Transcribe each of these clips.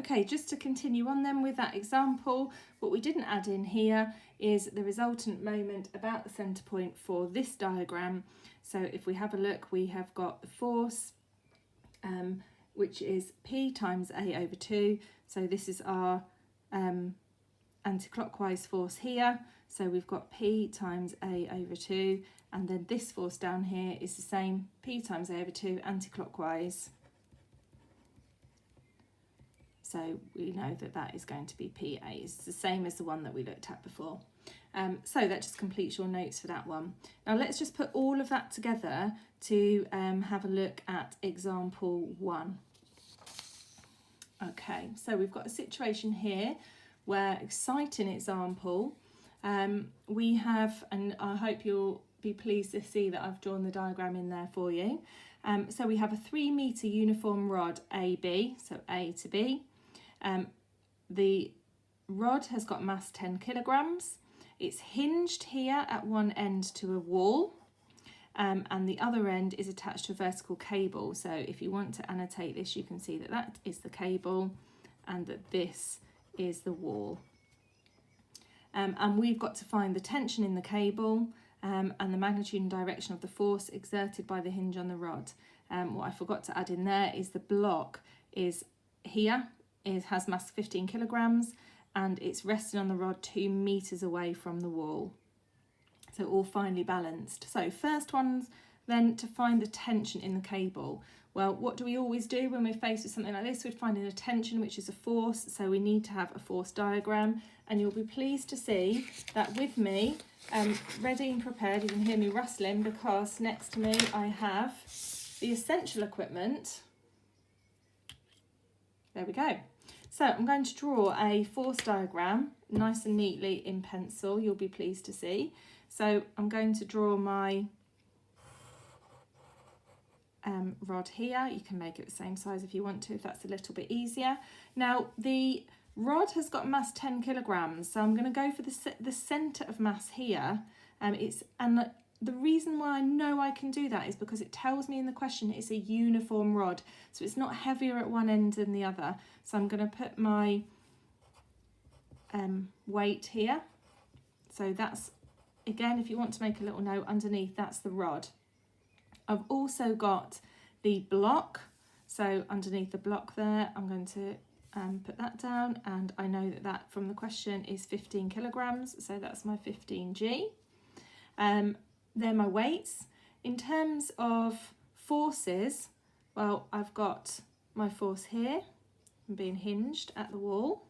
Okay, just to continue on then with that example, what we didn't add in here is the resultant moment about the centre point for this diagram. So if we have a look, we have got the force, which is P times A over 2. So this is our anti-clockwise force here. So we've got P times A over 2, and then this force down here is the same, P times A over 2 anti-clockwise. So we know that that is going to be PA. It's the same as the one that we looked at before. So that just completes your notes for that one. Now let's just put all of that together to have a look at example 1. Okay, so we've got a situation here where, exciting example, we have, and I hope you'll be pleased to see that I've drawn the diagram in there for you. So we have a 3 metre uniform rod AB, so A to B. The rod has got mass 10 kilograms. It's hinged here at one end to a wall, and the other end is attached to a vertical cable. So if you want to annotate this, you can see that that is the cable and that this is the wall. And we've got to find the tension in the cable and the magnitude and direction of the force exerted by the hinge on the rod. What I forgot to add in there is the block is here. It has mass 15 kilograms and it's resting on the rod 2 meters away from the wall. So all finely balanced. So first one's then to find the tension in the cable. Well, what do we always do when we're faced with something like this? We're finding a tension, which is a force. So we need to have a force diagram, and you'll be pleased to see that with me, ready and prepared. You can hear me rustling because next to me I have the essential equipment. There we go. So I'm going to draw a force diagram nice and neatly in pencil, you'll be pleased to see. So I'm going to draw my rod here. You can make it the same size if you want to, if that's a little bit easier. Now the rod has got mass 10 kilograms, so I'm going to go for the centre of mass here. The reason why I know I can do that is because it tells me in the question it's a uniform rod, so it's not heavier at one end than the other. So I'm going to put my weight here. So that's, again, if you want to make a little note underneath, that's the rod. I've also got the block, so underneath the block there I'm going to put that down, and I know that that from the question is 15 kilograms, so that's my 15G. They're my weights. In terms of forces, well, I've got my force here, I'm being hinged at the wall,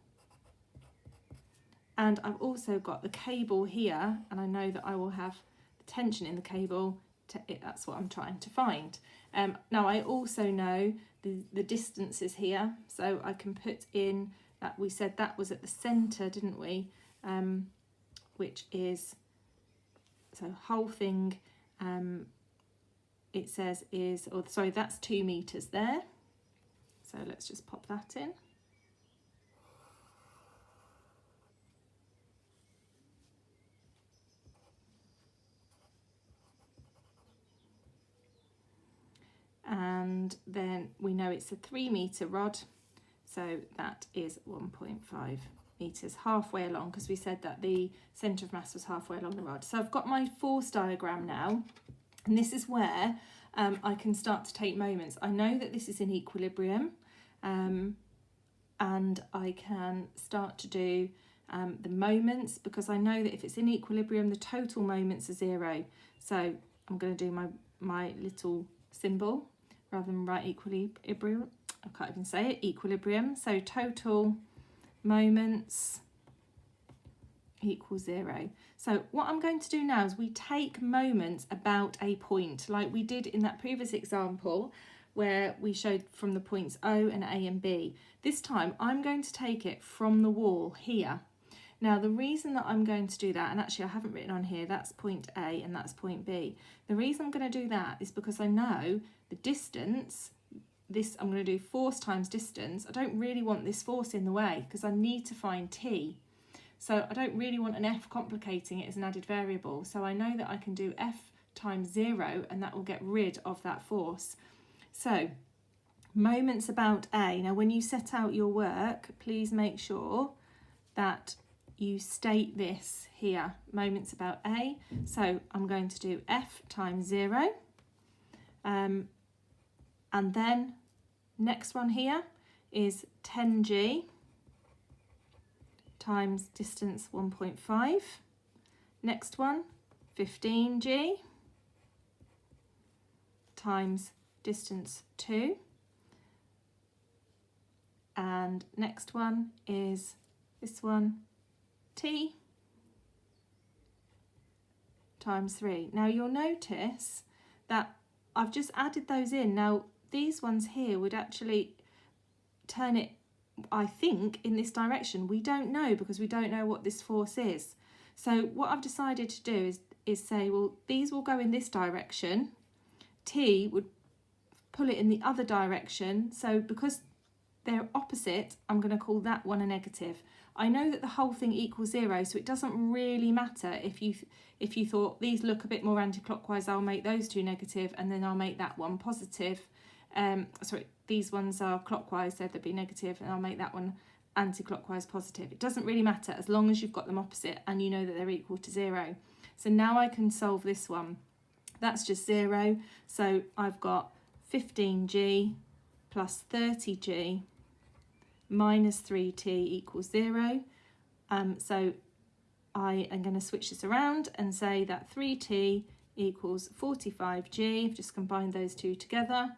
and I've also got the cable here, and I know that I will have the tension in the cable. That's what I'm trying to find. Now I also know the distances here, so I can put in that we said that was at the centre, didn't we? Which is, so whole thing, it says is, or sorry, that's 2 meters there. So let's just pop that in. And then we know it's a 3 meter rod, so that is 1.5 meters, halfway along, because we said that the centre of mass was halfway along the rod. So I've got my force diagram now, and this is where I can start to take moments. I know that this is in equilibrium, and I can start to do the moments, because I know that if it's in equilibrium, the total moments are 0. So I'm going to do my little symbol rather than write equilibrium. I can't even say it, equilibrium. So total moments equals 0. So what I'm going to do now is we take moments about a point, like we did in that previous example where we showed from the points O and A and B. This time I'm going to take it from the wall here. Now the reason that I'm going to do that, and actually I haven't written on here, that's point A and that's point B. The reason I'm going to do that is because I know the distance, this I'm going to do force times distance. I don't really want this force in the way because I need to find T. So I don't really want an F complicating it as an added variable. So I know that I can do F times 0 and that will get rid of that force. So Moments about A. Now, when you set out your work, please make sure that you state this here, moments about A. So I'm going to do F times 0. And then next one here is 10G times distance 1.5. Next one, 15G times distance 2. And next one is this one, T times 3. Now you'll notice that I've just added those in. Now these ones here would actually turn it, I think, in this direction. We don't know because we don't know what this force is. So what I've decided to do is say, well, these will go in this direction. T would pull it in the other direction. So because they're opposite, I'm going to call that one a negative. I know that the whole thing equals 0, so it doesn't really matter if you thought these look a bit more anti-clockwise, I'll make those two negative and then I'll make that one positive. Sorry, these ones are clockwise, so they'd be negative, and I'll make that one anti-clockwise positive. It doesn't really matter as long as you've got them opposite and you know that they're equal to 0. So now I can solve this one. That's just 0, so I've got 15G plus 30G minus 3T equals 0. So I am going to switch this around and say that 3T equals 45G. I've just combined those two together.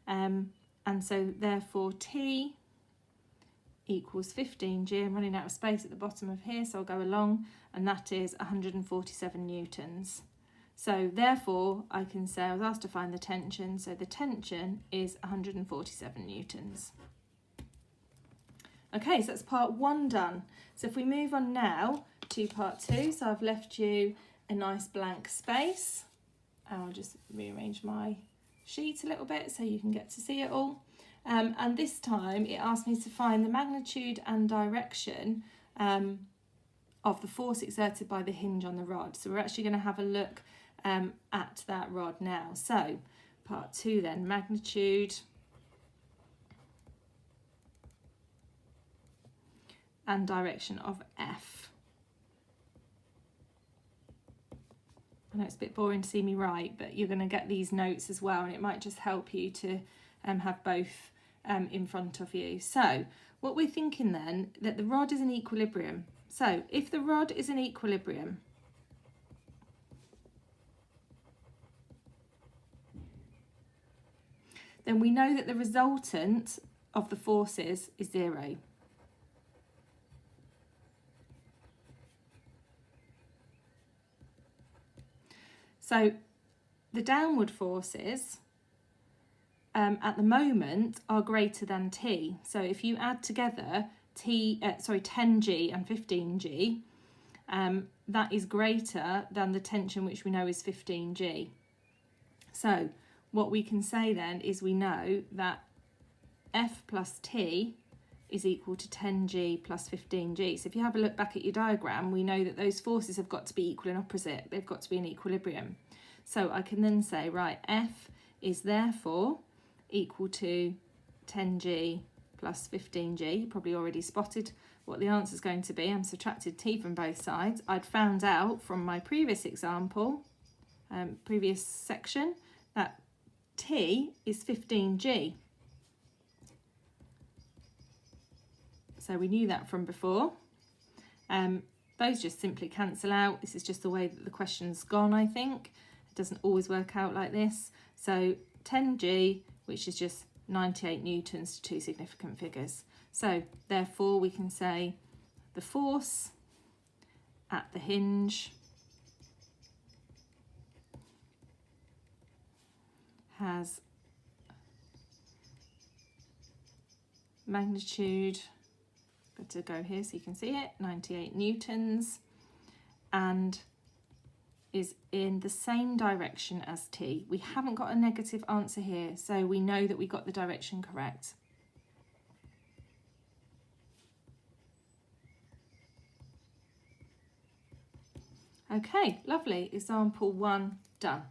And so therefore T equals 15G. I'm running out of space at the bottom of here, so I'll go along, and that is 147 newtons. So therefore I can say I was asked to find the tension, so the tension is 147 newtons. Okay, so that's part 1 done. So if we move on now to part 2, so I've left you a nice blank space. I'll just rearrange my sheet a little bit so you can get to see it all. And this time it asked me to find the magnitude and direction of the force exerted by the hinge on the rod. So we're actually going to have a look at that rod now. So part 2 then, magnitude and direction of F. I know it's a bit boring to see me write, but you're going to get these notes as well, and it might just help you to have both in front of you. So what we're thinking then, that the rod is in equilibrium. So if the rod is in equilibrium, then we know that the resultant of the forces is 0. So the downward forces at the moment are greater than T. So if you add together 10G and 15G, that is greater than the tension, which we know is 15G. So what we can say then is we know that F plus T is equal to 10G plus 15G. So if you have a look back at your diagram, we know that those forces have got to be equal and opposite. They've got to be in equilibrium. So I can then say, right, F is therefore equal to 10G plus 15G. You probably already spotted what the answer is going to be. I'm subtracted T from both sides. I'd found out from my previous example, previous section, that T is 15G. So we knew that from before. Those just simply cancel out. This is just the way that the question's gone, I think. It doesn't always work out like this. So 10G, which is just 98 newtons to two significant figures. So therefore we can say the force at the hinge has magnitude, got to go here so you can see it, 98 newtons, and is in the same direction as T. We haven't got a negative answer here, so we know that we got the direction correct. Okay, lovely. Example 1 done.